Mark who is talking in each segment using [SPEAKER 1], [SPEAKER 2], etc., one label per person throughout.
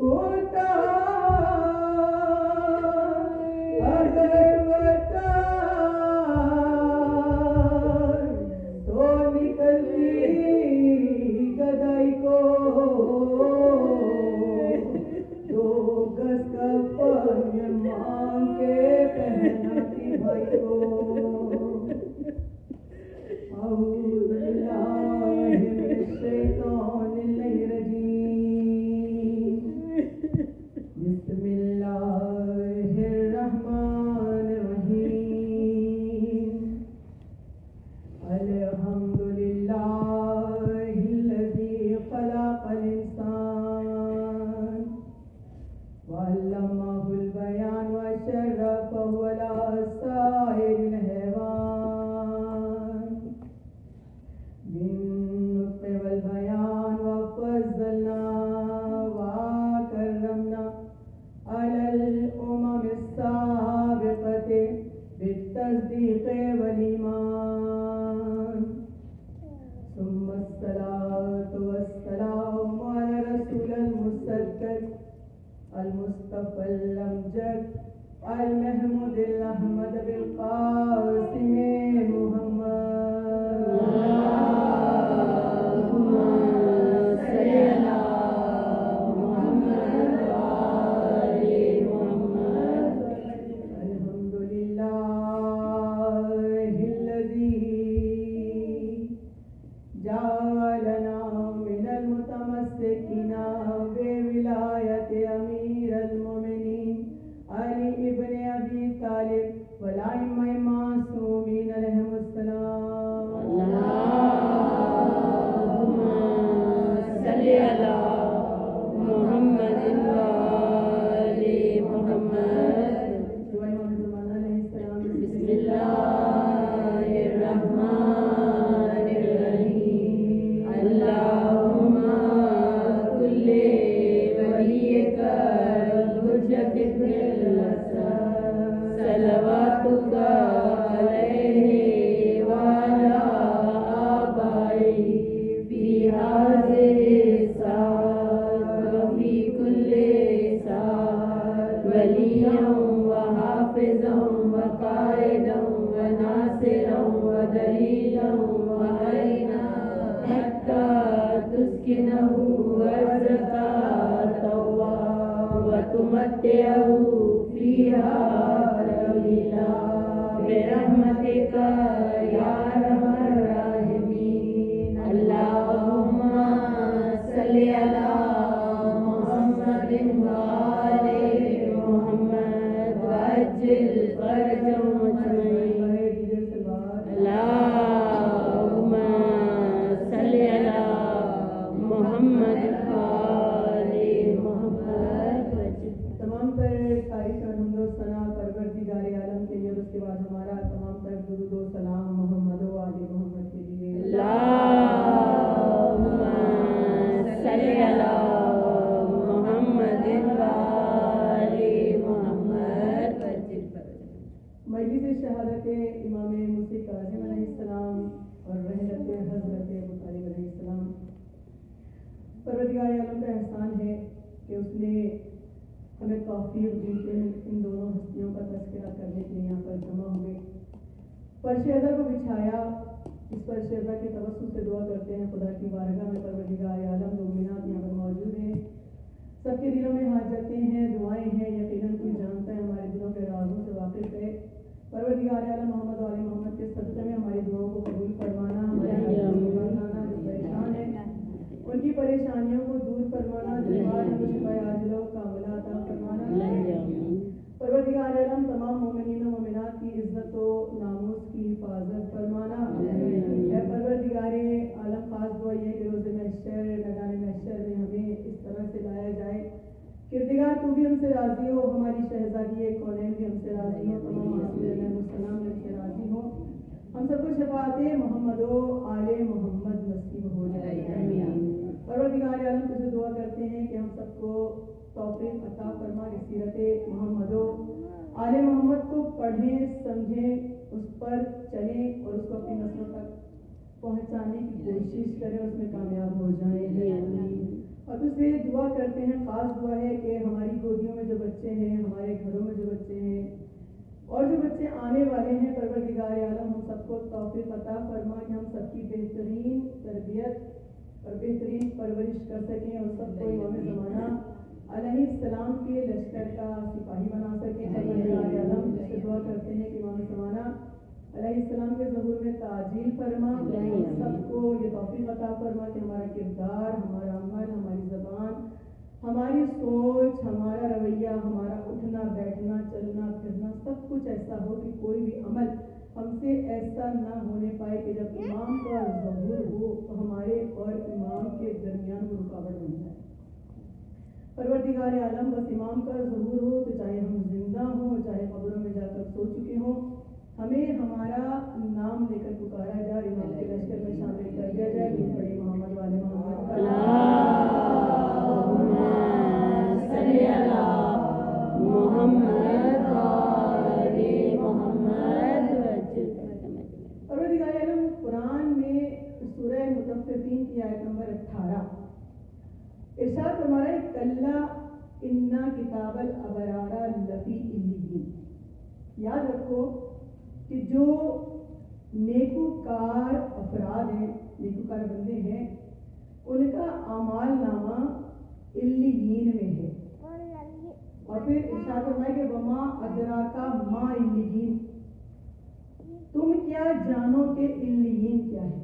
[SPEAKER 1] ہوتا اگر بتا تو نکلتی گدائی کو دو گز کا پن مانگ کے پہناتی بھائی کو اعوذ باللہ من الشیطان الرجیم بسم اللہ الرحمن الرحیم الحمد للہ الذی خلق الانسان وعلمہ البیان وشرفہ علی سائر الحیوان بالنطق والبیان وفضلنا وکرمنا على الأمم السابقة بالتصديق والإيمان ثم الصلاة والسلام على رسول المصدق المصطفى الأمجد المحمود الأحمد بالقاسم محمد
[SPEAKER 2] اللهم صل على محمد وآل محمد.
[SPEAKER 1] الحمد لله الذي جعلنا من المتمسكين بولاية أمير المؤمنين علي ابن أبي طالب والأئمة المعصومين عليهم السلام.
[SPEAKER 2] اللهم صل على محمد وآل محمد. بسم الله الرحمن الرحيم. اللهم كل وليك الحجة ابن الحسن صلواتك عليه وعلى آبائه في هذه الساعة وفي كل ساعة وليا وحافظا وقائدا وناصرا ودليلا وعينا حتى تسكنه أرضك طوعا وتمتعه فيها طويلا برحمتك يا أرحم الراحمين. اللهم صل على محمد وآل محمد وعجل فرجهم أجمعين. اللهم صل على محمد وآل محمد.
[SPEAKER 1] تمام تر تعریف اور حمد و ثنا پروردگار عالم کے لیے، اور اس کے بعد ہمارا تمام تر درود و سلام محمد و آل محمد کے لیے.
[SPEAKER 2] اللهم صل على محمد وآل محمد.
[SPEAKER 1] مجلس شہادت امام مصدق کاظم علیہ السلام اور رحلت حضرت ابو طالب علیہ السلام. پروردگار عالم کا احسان ہے کہ اس نے ہمیں توفیق دی کہ ان دونوں ہستیوں کا تذکرہ کرنے کے لیے یہاں پر جمع ہوئے. فرش ازا کو بچھایا. اس فرش ازا کے توسط سے دعا کرتے ہیں خدا کی بارگاہ میں پروردگار عالم جو مومنات یہاں پر موجود ہیں سب کے دلوں میں حاجتیں ہیں، دعائیں ہیں. یقیناً کوئی جانتا ہے ہمارے دلوں کے رازوں سے واقف ہے. پروردگار عالم محمد و آل محمد کے صدقے میں ہماری دعاؤں کو قبول فرمانا، ہمارے فرمانا جو پریشان ہیں ان کی پریشانیوں کو دور فرمانا، بیمار ہیں شفا عاجلہ و کاملہ عطا فرمانا. پروردگار عالم تمام مومنین و مومنات کی عزت و ناموس کی حفاظت فرمانا. اے پروردگار عالم خاص دعا یہ کہ روز محشر میدان محشر میں ہمیں اس طرح سے لایا جائے کردگار تو بھی ہم سے راضی ہو، ہماری شہزادی کونین بھی ہم سے راضی ہو، تمام معصومین علیہ السلام بھی ہم سے راضی ہو. ہم سب کو شفاعت محمد و آل محمد نصیب ہو جائے. پروردگار عالم تجھے دعا کرتے ہیں کہ ہم سب کو توفیق عطا فرما کہ سیرت محمد و آل محمد کو پڑھیں، سمجھیں، اس پر چلیں اور اس کو اپنی نسلوں تک پہنچانے کی کوشش کریں، اس میں کامیاب ہو جائیں. سے دعا کرتے ہیں، خاص دعا ہے کہ ہماری گودیوں میں جو بچے ہیں، ہمارے گھروں میں جو بچے ہیں اور جو بچے آنے والے ہیں، پروردگار عالم ہم سب کو توفیق عطا فرما کہ ہم سب کی بہترین تربیت اور بہترین پرورش کر سکیں اور سب کو امام زمانہ علیہ السلام کے لشکر کا سپاہی بنا سکیں۔ پروردگار عالم سے دعا کرتے ہیں کہ امام زمانہ علیہ السلام کے ظہور میں تعجیل فرما، سب کو یہ توفیق عطا فرما کہ ہمارا کردار، ہمارا عمل، ہماری زبان، ہماری سوچ، ہمارا رویہ، ہمارا اٹھنا بیٹھنا چلنا پھرنا سب کچھ ایسا ہو کہ کوئی بھی عمل ہم سے ایسا نہ ہونے پائے کہ جب امام کا ظہور ہو تو ہمارے اور امام کے درمیان وہ رکاوٹ بن جائے۔ پروردگار عالم بس امام کا ظہور ہو تو چاہے ہم زندہ ہوں چاہے قبروں میں جا کر سو چکے ہوں، ہمیں ہمارا نام لے کر پکارا جائے، امام کے لشکر میں شامل کر دیا جائے۔ کہ بڑے محمد والے محمد
[SPEAKER 2] صلی اللہ محمد والے محمد۔
[SPEAKER 1] پروردگار عالم قرآن میں سورہ مطففین کی آیت نمبر 18 ارشاد فرما رہا ہے، کلا انا کتاب الابرار لفی علیین۔ یاد رکھو کہ جو نیکوکار افراد ہیں، نیکوکار بندے ہیں، ان کا اعمال نامہ علیین میں ہے۔ اور پھر ارشاد فرمایا کہ وما ادراکا ما علیین، تم کیا جانو کہ علیین کیا ہے؟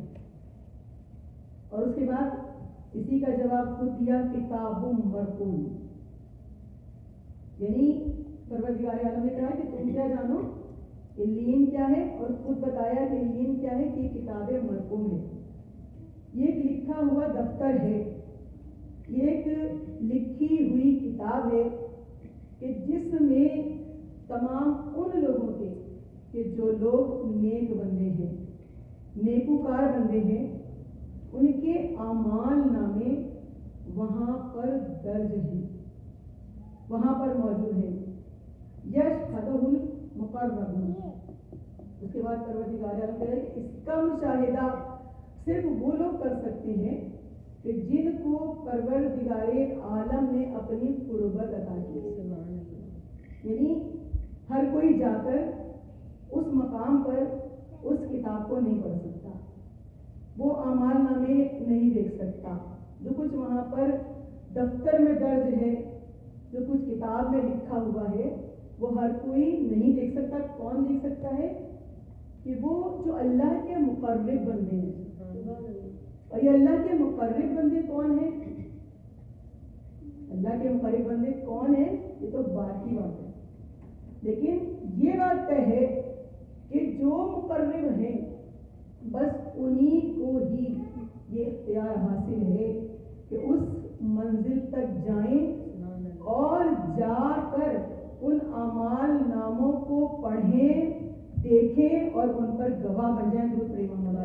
[SPEAKER 1] اور اس کے بعد اسی کا جواب خود دیا، کتاب مرقوم۔ یعنی پروردگار عالم نے کہا کہ تم کیا جانو علیین کیا ہے، اور خود بتایا کہ علیین کیا ہے، کہ کتاب مرقوم ہے۔ یہ ایک لکھا ہوا دفتر ہے، یہ ایک لکھی ہوئی کتاب ہے کہ جس میں تمام ان لوگوں کے کہ جو لوگ نیک بندے ہیں، نیکوکار بندے ہیں، ان کے اعمال نامے وہاں پر درج ہیں، وہاں پر موجود ہیں۔ یشہدہ المقربون۔ اس کے بعد پروردگار عالم کہہ رہے کہ اس کا مشاہدہ صرف وہ لوگ کر سکتے ہیں کہ جن کو پروردگار عالم نے اپنی قربت عطا کی۔ یعنی ہر کوئی جا کر اس مقام پر اس کتاب کو نہیں پڑھ سکتا، وہ اعمال نامے نہیں دیکھ سکتا، جو کچھ وہاں پر دفتر میں درج ہے، جو کچھ کتاب میں لکھا ہوا ہے، وہ ہر کوئی نہیں دیکھ سکتا۔ کون دیکھ سکتا ہے؟ کہ وہ جو اللہ کے مقرب بندے ہیں۔ اور یہ اللہ کے مقرب بندے کون ہیں؟ اللہ کے مقرب بندے کون ہیں؟ یہ تو بات کی بات ہے، لیکن یہ بات طے ہے کہ جو مقرب ہیں بس انہی کو ہی یہ اختیار حاصل ہے کہ اس منزل تک جائیں اور جا کر ان اعمال ناموں کو پڑھیں، دیکھیں اور ان پر گواہ بن جائیں۔ درود پڑھیں محمد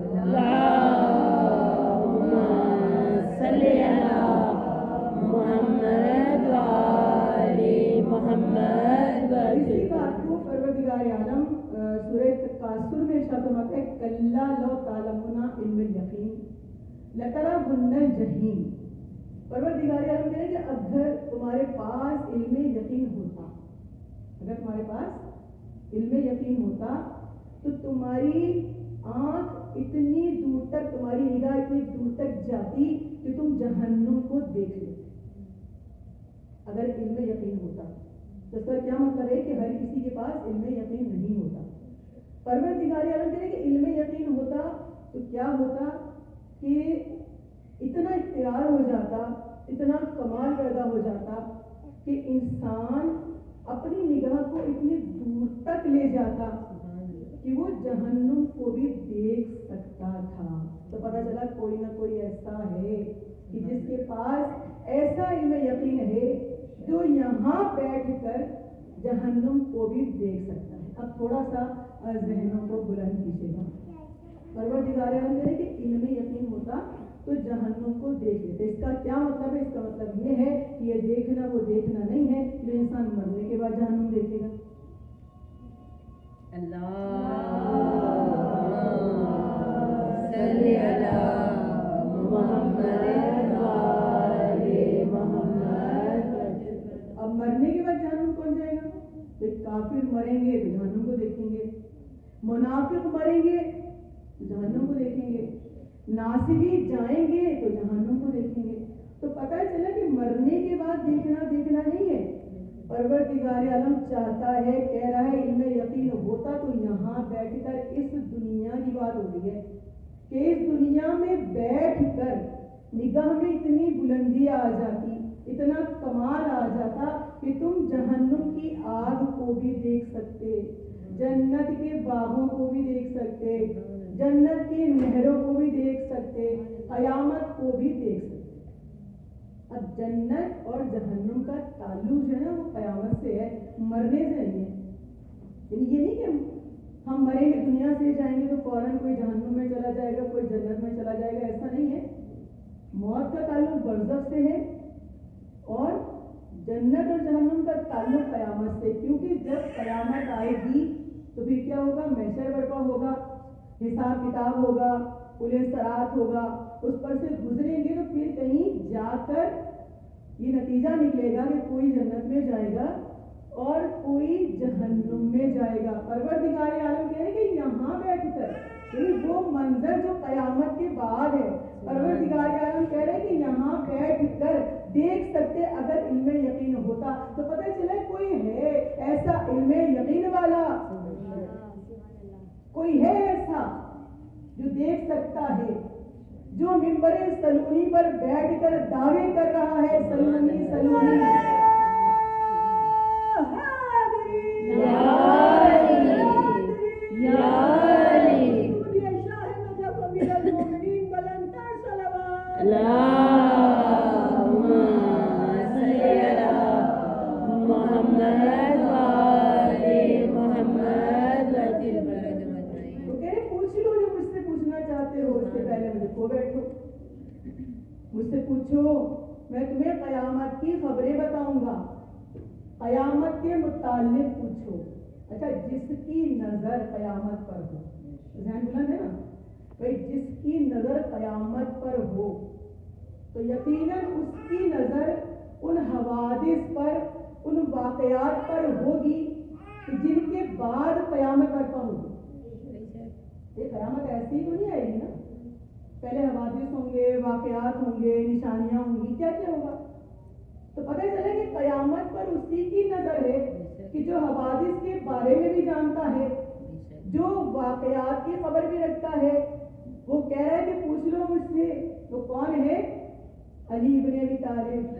[SPEAKER 2] صلی اللہ محمد والے محمد۔
[SPEAKER 1] اسی بات کو پروردگار عالم سورہ تکاثر میں ارشاد فرماتا ہے، کلا لو تعلمون علم الیقین لترون الجحیم۔ پروردگار عالم کہہ رہے کہ اگر تمہارے پاس علم یقین ہوتا، اگر تمہارے پاس علم یقین ہوتا تو تمہاری آنکھ اتنی دور تک، تمہاری نگاہ اتنی دور تک جاتی کہ تم جہنم کو دیکھ لیتے۔ اگر علم یقین ہوتا تو اس کا کیا مطلب ہے کہ ہر کسی کے پاس علم یقین نہیں ہوتا۔ پروردگار عالم کہہ رہے کہ علم یقین ہوتا تو کیا ہوتا کہ اتنا اختیار ہو جاتا، اتنا کمال پیدا ہو جاتا کہ انسان اپنی نگاہ کو اتنی دور تک لے جاتا کہ وہ جہنم کو بھی دیکھ سکتا تھا۔ تو پتہ چلا کوئی نہ کوئی ایسا ہے کہ جس کے پاس ایسا علم یقین ہے جو یہاں بیٹھ کر جہنم کو بھی دیکھ سکتا ہے۔ اب تھوڑا سا ذہنوں کو بلند کیجیے گا۔ پروردگار عالم کہہ رہے کہ علم یقین ہوتا تو جہنم کو دیکھ لیتے۔ اس کا کیا مطلب ہے؟ اس کا مطلب یہ ہے کہ یہ دیکھنا وہ دیکھنا نہیں ہے جو انسان مرنے کے بعد جہنم دیکھے گا۔
[SPEAKER 2] صلی اللہ محمد والے محمد۔
[SPEAKER 1] مریں گے تو جہنم کو دیکھیں گے، منافق مریں گے تو جہنم کو دیکھیں گے، ناصبی جائیں گے تو جہنم کو دیکھیں گے۔ تو پتہ چلا کہ مرنے کے بعد دیکھنا نہیں ہے۔ پروردگار عالم چاہتا ہے، کہہ رہا ہے علم یقین ہوتا تو یہاں بیٹھ کر اس دنیا کی بات ہو رہی ہے کہ اس دنیا میں بیٹھ کر نگاہ میں اتنی بلندی آ جاتی، اتنا کمال آ جاتا کہ تم جہنم کی آگ کو بھی دیکھ سکتے، جنت کے باغوں کو بھی دیکھ سکتے، جنت کی نہروں کو بھی دیکھ سکتے، قیامت کو بھی دیکھ سکتے۔ اب جنت اور جہنم کا تعلق جو ہے نا وہ قیامت سے ہے، مرنے سے نہیں ہے۔ یعنی یہ نہیں کہ ہم مریں گے دنیا سے جائیں گے تو فوراً کوئی جہنم میں چلا جائے گا، کوئی جنت میں چلا جائے گا، ایسا نہیں ہے۔ موت کا تعلق برزخ سے ہے اور جنت اور جہنم کا تعلق قیامت سے، کیونکہ جب قیامت آئے گی تو پھر کیا ہوگا؟ محشر برپا ہوگا، حساب کتاب ہوگا، پولیس صراط ہوگا، اس پر سے گزریں گے تو پھر کہیں جا کر یہ نتیجہ نکلے گا کہ کوئی جنت میں جائے گا اور کوئی جہنم میں جائے گا۔ پروردگار عالم کہہ رہے کہ یہاں بیٹھ کر، یعنی وہ منظر جو قیامت کے بعد ہے، پروردگار عالم کہہ رہے کہ یہاں بیٹھ کر دیکھ سکتے اگر علم یقین ہوتا۔ تو پتہ چلا کوئی ہے ایسا علم یقین والا، کوئی ہے ایسا جو دیکھ سکتا ہے، جو ممبر سلونی پر بیٹھ کر دعوے کر رہا ہے سلونی سلونی۔ مجھ سے پوچھو، میں تمہیں قیامت کی خبریں بتاؤں گا، قیامت کے متعلق پوچھو۔ اچھا، جس کی نظر قیامت پر ہو، ذہن بلند ہے نا بھائی، جس کی نظر قیامت پر ہو تو یقیناً اس کی نظر ان حوادث پر، ان واقعات پر ہوگی جن کے بعد قیامت برپا ہوگی۔ یہ قیامت ایسی تو نہیں آئے گی نا، پہلے حوادث ہوں گے، واقعات ہوں گے، نشانیاں ہوں گی، کیا کیا ہوگا؟ تو پتہ چلے کہ قیامت پر اسی کی نظر ہے کہ جو حوادث کے بارے میں بھی جانتا ہے، جو واقعات کی خبر بھی رکھتا ہے۔ وہ کہہ رہا ہے کہ پوچھ لو مجھ سے، وہ کون ہے؟ علی ابن ابی طالب۔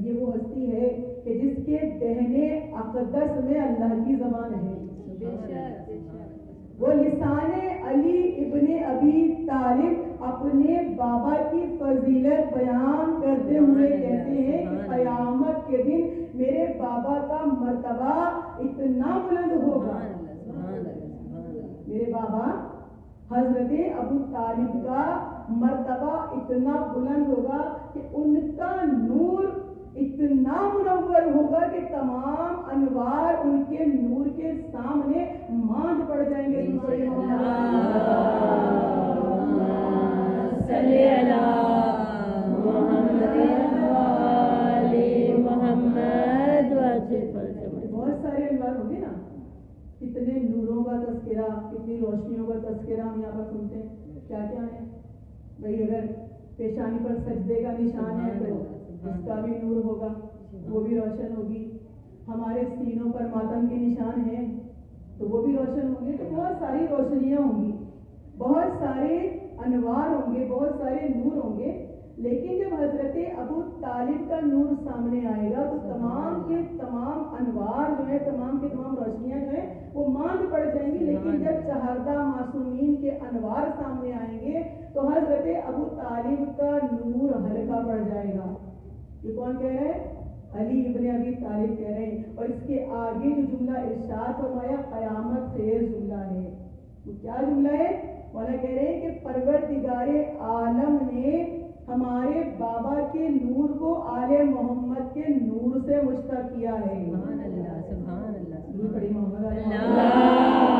[SPEAKER 1] یہ وہ ہستی ہے کہ جس کے دہنے اقدس میں اللہ کی زبان ہے، وہ لسان علی ابن ابی طالب اپنے بابا کی فضیلت بیان کرتے ہوئے کہتے ہیں کہ قیامت کے دن میرے بابا کا مرتبہ اتنا بلند ہوگا، میرے بابا حضرت ابو طالب کا مرتبہ اتنا بلند ہوگا کہ ان کا نور اتنا منور ہوگا کہ تمام انوار ان کے نور کے سامنے ماند پڑ جائیں گے۔ بہت سارے انوار ہوں گے نا، کتنے نوروں کا تذکرہ، کتنی روشنیوں کا تذکرہ ہم یہاں پر سنتے ہیں۔ کیا کیا ہے بھائی؟ اگر پیشانی پر سجدے کا نشان ہے تو اس کا بھی نور ہوگا، وہ بھی روشن ہوگی۔ ہمارے سینوں پر ماتم کے نشان ہیں تو وہ بھی روشن ہوں گے۔ تو بہت ساری روشنیاں ہوں گی، بہت سارے انوار ہوں گے، بہت سارے نور ہوں گے۔ لیکن جب حضرت ابو طالب کا نور سامنے آئے گا تو تمام کے تمام انوار جو ہے، تمام کے تمام روشنیاں جو ہیں وہ ماند پڑ جائیں گی۔ لیکن جب چہردہ معصومین کے انوار سامنے آئیں گے تو حضرت ابو طالب کا نور ہلکا پڑ جائے گا۔ یہ کون کہہ رہے ہیں؟ علی ابن ابی طالب کہہ رہے ہیں۔ اور اس کے آگے جو جملہ ارشاد فرمایا قیامت خیز جملہ ہے۔ وہ کیا جملہ ہے؟ مولا کہہ رہے ہیں کہ پروردگار عالم نے ہمارے بابا کے نور کو آل محمد کے نور سے مشتق کیا ہے۔ سبحان اللہ، سبحان اللہ، محمد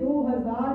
[SPEAKER 1] 2000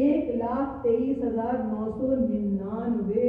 [SPEAKER 1] 1,23,999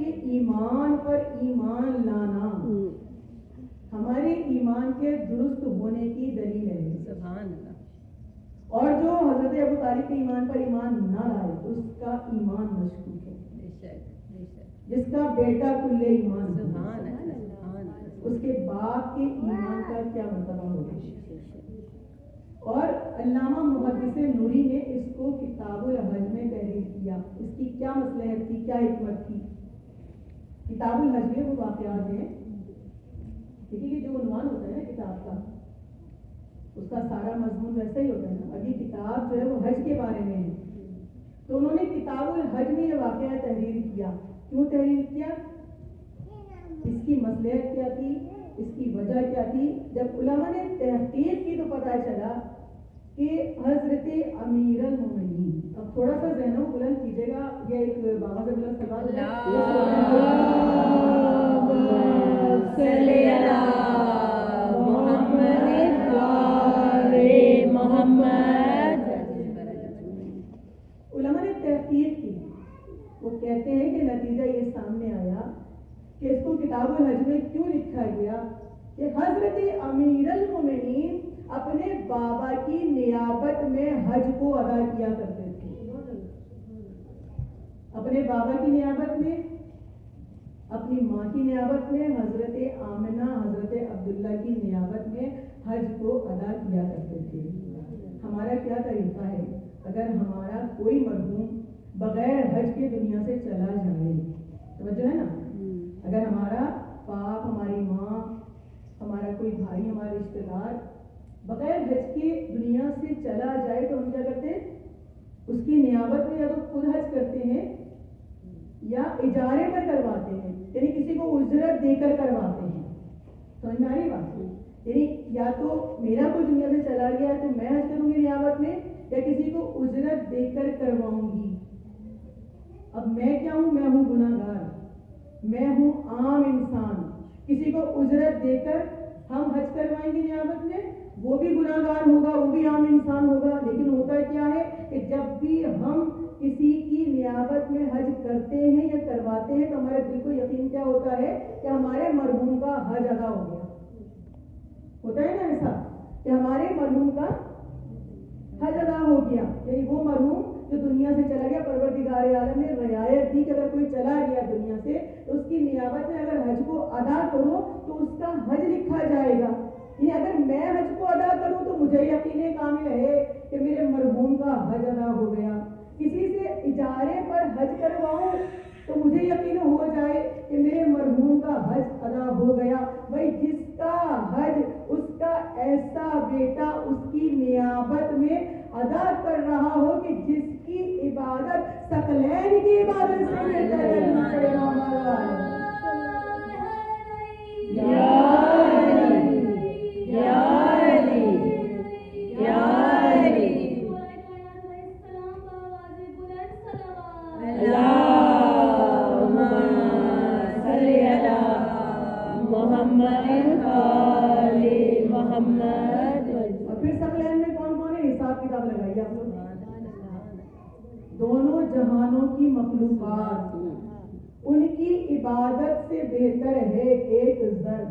[SPEAKER 1] کہ ایمان پر ایمان لانا ہمارے ایمان کے درست ہونے کی دلیل ہے.
[SPEAKER 3] سبحان اللہ.
[SPEAKER 1] اور جو حضرت ابو طالب کے ایمان پر ایمان نہ لائے اس کا ایمان مشکوک ہے.
[SPEAKER 3] بے شک بے شک.
[SPEAKER 1] جس کا بیٹا کل ایمان ہے،
[SPEAKER 3] سبحان اللہ سبحان اللہ.
[SPEAKER 1] اس کے باپ کے ایمان کا کیا مرتبہ ہوگا. اور علامہ محدث نوری نے اس کو کتاب الحج میں تحریر کیا. اس کی کیا مصلحت تھی، کیا حکمت تھی. کتاب الحج میں وہ واقعات ہیں، دیکھیے جو عنوان ہوتا ہے نا کتاب کا، اس کا سارا مضمون ویسا ہی ہوتا ہے نا. اب یہ کتاب جو ہے وہ حج کے بارے میں ہے، تو انہوں نے کتاب الحج میں یہ واقعہ تحریر کیا. کیوں تحریر کیا؟ اس کی مصلحت کیا تھی، اس کی وجہ کیا تھی. جب علماء نے تحقیق کی تو پتہ چلا کہ حضرت امیر المومنین، اب تھوڑا سا ذہنوں کو بلند کیجیے گا، یہ ایک بابا سے بلند سوال ہے. علماء نے تحقیق کی، وہ کہتے ہیں کہ نتیجہ یہ سامنے آیا کہ اس کو کتاب الحج میں کیوں لکھا گیا کہ حضرت امیر المومنین اپنے بابا کی نیابت میں حج کو ادا کیا کرتے تھے. اپنے بابا کی نیابت میں، اپنی ماں کی نیابت میں، حضرت آمنہ حضرت عبداللہ کی نیابت میں حج کو ادا کیا کرتے تھے. ہمارا کیا طریقہ ہے؟ اگر ہمارا کوئی مرحوم بغیر حج کے دنیا سے چلا جائے، توجہ ہے نا، اگر ہمارا باپ، ہماری ماں، ہمارا کوئی بھائی، ہمارا رشتے دار بغیر حج کے دنیا سے چلا جائے تو ہم کیا کرتے ہیں؟ اس کی نیابت میں یا تو خود حج کرتے ہیں یا اجارے پر کرواتے ہیں، یعنی کسی کو اجرت دے کر کرواتے ہیں. سمجھ میں آ رہی بات؟ یعنی یا تو میرا کوئی دنیا سے چلا گیا تو میں حج کروں گی نیابت میں، یا کسی کو اجرت دے کر کرواؤں گی. اب میں کیا ہوں؟ میں ہوں گناہ گار، میں ہوں عام انسان. کسی کو اجرت دے کر ہم حج کروائیں گے نیابت میں، وہ بھی گناہ گار ہوگا، وہ بھی عام انسان ہوگا. لیکن ہوتا کیا ہے کہ جب بھی ہم کسی کی نیابت میں حج کرتے ہیں یا کرواتے ہیں تو ہمارے دل کو یقین کیا ہوتا ہے کہ ہمارے مرحوم کا حج ادا ہو گیا. ہوتا ہے نا ایسا کہ ہمارے مرحوم کا حج ادا ہو گیا. یعنی وہ مرحوم جو دنیا سے چلا گیا، پروردگار عالم نے رعایت دی کہ اگر کوئی چلا گیا دنیا سے تو اس کی نیابت میں اگر حج کو ادا کرو تو اس کا حج لکھا جائے گا. یعنی اگر میں حج کو ادا کروں تو مجھے یقین کامل ہے کہ میرے مرحوم کا حج ادا ہو گیا. کسی سے اجارے پر حج کرواؤں تو مجھے یقین ہو جائے کہ میرے مرحوم کا حج ادا ہو گیا. بھائی جس کا حج اس کا ایسا بیٹا اس کی نیابت میں ادا کر رہا ہو کہ جس کی عبادت ثقلین کی عبادت سے بہتر ہے. دونوں جہانوں کی مخلوقات ان کی عبادت سے بہتر ہے ایک ضرب.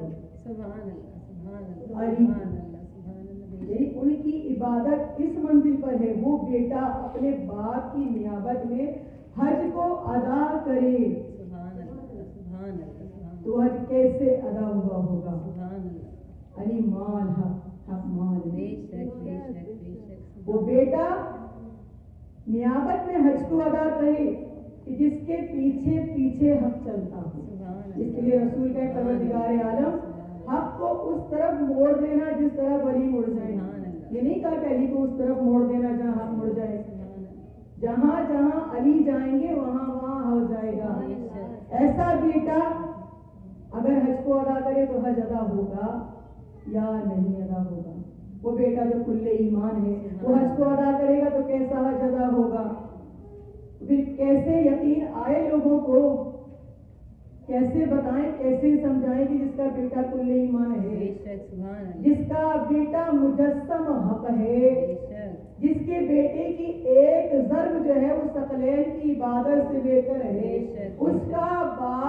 [SPEAKER 1] یعنی ان کی عبادت اس منزل پر ہے، وہ بیٹا اپنے باپ کی نیابت میں حج کو ادا کرے تو حج کیسے ادا ہوا ہوگا؟ علی مال حق مال. وہ بیٹا نیابت میں حج کو ادا کرے کہ جس کے پیچھے پیچھے حق چلتا ہو. اس کے لیے رسول کا پروردگار عالم حق کو اس طرف موڑ دینا جس طرف علی مڑ جائے. یہ نہیں کہا کہ علی کو اس طرف موڑ دینا جہاں حق مڑ جائے. جہاں جہاں علی جائیں گے وہاں وہاں حق جائے گا. ایسا بیٹا اگر حج کو ادا کرے تو حج ادا ہوگا یا نہیں ادا ہوگا؟ وہ بیٹا جو کھلے ایمان ہے وہ حج کو ادا کرے گا تو کیسا حج ادا ہوگا؟ پھر کیسے یقین آئے لوگوں کو، کیسے بتائیں، کیسے سمجھائیں کہ جس کا بیٹا کل ایمان ہے، جس کا بیٹا مجسم حق ہے، جس کے بیٹے کی ایک ضرب جو ہے وہ ثقلین کی عبادت سے بہتر ہے، اس کا باپ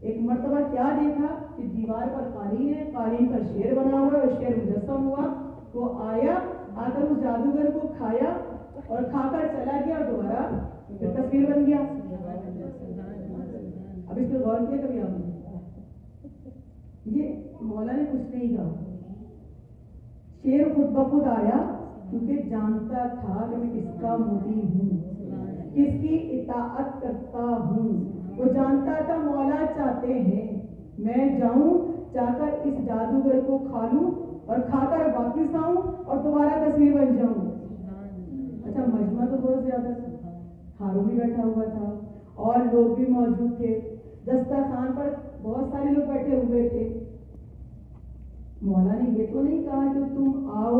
[SPEAKER 1] ایک مرتبہ کیا دیکھا کہ دیوار پر قالین ہے، قالین پر شیر بنا ہوا ہے اور شیر مجسم ہوا. وہ آیا، آ کر اس جادوگر کو کھایا اور کھا کر چلا گیا اور دوبارہ پھر تصویر بن گیا. اب اس پہ غور کیا کبھی آپ نے؟ یہ مولا نے کچھ نہیں کہا. شیر خود بخود آیا کیونکہ جانتا تھا کہ میں کس کا موتی ہوں، کس کی اطاعت کرتا ہوں. وہ جانتا تھا مولا چاہتے ہیں میں جاؤں، جا کر اس جادوگر کو کھا لوں اور کھا کر واپس آؤں اور دوبارہ تصویر بن جاؤں. اچھا مجمع تو بہت زیادہ تھا، ہارون بھی بیٹھا ہوا تھا اور لوگ بھی موجود تھے، دسترخوان پر بہت سارے لوگ بیٹھے ہوئے تھے. مولا نے یہ تو نہیں کہا کہ تم آؤ،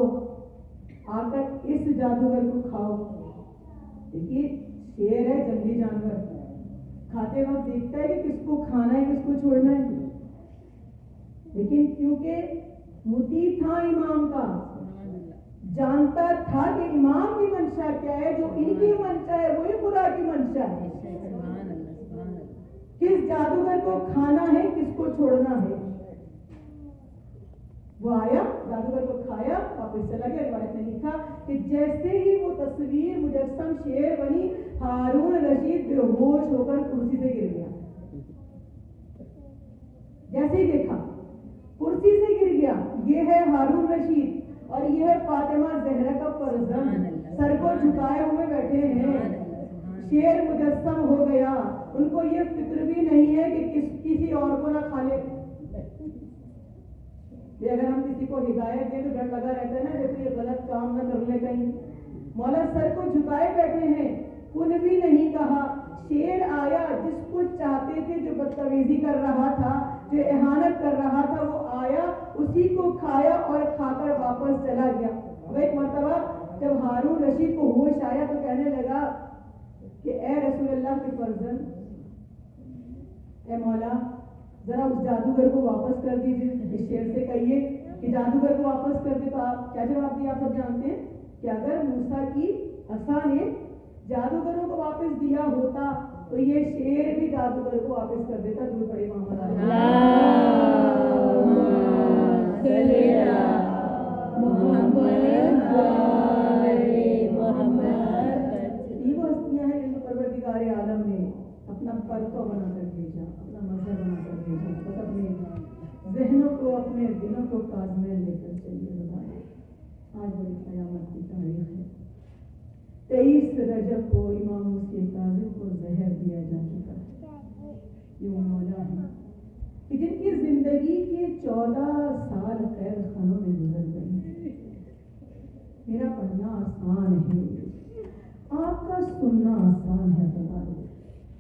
[SPEAKER 1] آ کر اس جادوگر کو کھاؤ. دیکھیے شیر ہے، جنگلی جانور، کھاتے وقت دیکھتا ہے کہ کس کو کھانا ہے کس کو چھوڑنا ہے. لیکن کیونکہ مطیع تھا امام کا، جانتا تھا کہ امام کی منشا کیا ہے، جو ان کی منشا ہے وہی خدا کی منشا ہے. کس جادوگر کو کھانا ہے کس کو چھوڑنا ہے. وہ آیا، جادوگر کو کھایا، واپس چلا گیا. روایت نے لکھا کہ جیسے ہی وہ تصویر مجسم شیر بنی، ہارون رشید بے ہوش ہو کر کرسی سے گر گیا. جیسے ہی دیکھا کرسی سے گر گیا. یہ ہے ہارون رشید اور یہ ہے فاطمہ زہرا کا فرزند، سر کو جھکائے ہوئے بیٹھے ہیں. شیر مجسم ہو گیا. ان کو یہ فکر بھی نہیں ہے کہ کسی اور کو نہ کھا لے. اگر ہم کسی کو ہدایت دیں تو ڈر لگا رہتا ہے نا جیسے یہ غلط کام نہ کر لے کہیں. مولا سر کو جھکائے بیٹھے ہیں، کن بھی نہیں کہا. شیر آیا، جس کو چاہتے تھے، جو بدتمیزی کر رہا تھا، جو اہانت کر رہا تھا، وہ آیا، اسی کو کھایا اور کھا کر واپس چلا گیا. وہ ایک مرتبہ جب ہارون رشید کو ہوش آیا تو کہنے لگا کہ اے رسول اللہ کے فرزند، اے مولا ذرا اس جادوگر کو واپس کر دیجیے. اس شیر سے کہیے کہ جادوگر کو واپس کر دے. تو آپ کیا جواب دیا؟ آپ سب جانتے ہیں کہ اگر موسیٰ کی عصا نے جادوگروں کو واپس دیا ہوتا تو یہ شیر بھی جادوگر کو واپس کر دیتا. دور پڑے محمد یہ وہ ہستیاں ہیں جن کو پروردگار عالم نے اپنا پرتو بنا کر بھیجا، اپنا مظہر بنا کر بھیجا. بس اپنے ذہنوں کو، اپنے دلوں کو کاظمین لے کر چلیے. بتائیں آج بڑی قیامت کی تاریخ ہے. 23 رجب کو امام موسیٰ کاظم کو زہر دیا جا چکا ہے. یہ وہ مولا ہے کہ جن کی زندگی کے 14 سال قید خانوں میں گزر گئی. میرا پڑھنا آسان ہے، آپ کا سننا آسان ہے.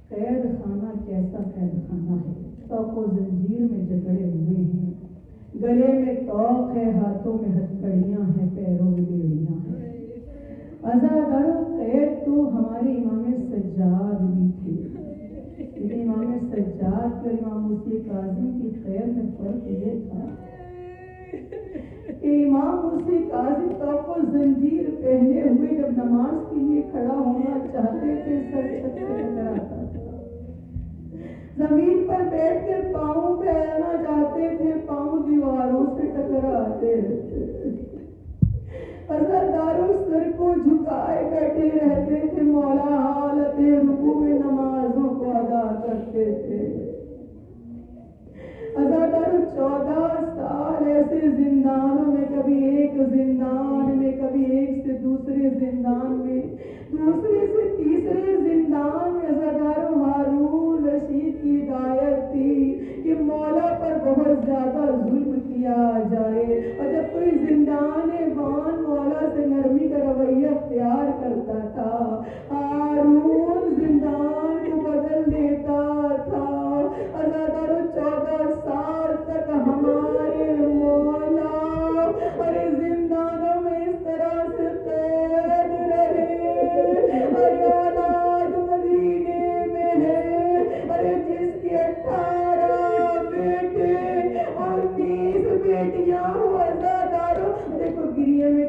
[SPEAKER 1] قید خانہ کیسا قید خانہ ہے. توق و زنجیر میں جکڑے ہوئے ہیں، گلے میں توق ہے، ہاتھوں میں ہتھکڑیاں ہیں، پیروں میں بیڑیاں ہیں. عزادارو قید تو ہمارے امام سجاد بھی تھے، لیکن امام سجاد اور امام موسیٰ کاظم کی قید میں فرق یہ تھا کہ امام موسیٰ کاظم توق و زنجیر پہنے ہوئے جب نماز کے لیے کھڑا ہونا چاہتے تھے سر چھت سے ٹکراتا تھا. زمین پر بیٹھ کر پاؤں پھیلانا چاہتے تھے، پاؤں دیواروں سے ٹکراتے تھے. عزادارو سر کو جھکائے بیٹھے رہتے تھے. مولا حالت رکوع میں نمازوں کو ادا کرتے تھے. عزادارو 14 سال ایسے زندانوں میں، کبھی ایک زندان میں، کبھی ایک سے دوسرے زندان میں، دوسرے سے تیسرے زندان میں. عزادارو ہارون رشید کی ہدایت تھی کہ مولا پر بہت زیادہ ظلم کیا جائے، اور جب کوئی زندان بان مولا سے نرمی کا رویہ اختیار کرتا تھا، ہارون زندان کو بدل دیتا تھا. عزادارو 14 سال تک ہمارے مولا ارے زندانوں میں اس طرح سے قید رہے. ارے اولاد مدینے میں ہے، ارے جس کی 18 بیٹے اور 20 بیٹیاں ہو. عزادارو دیکھو گریے میں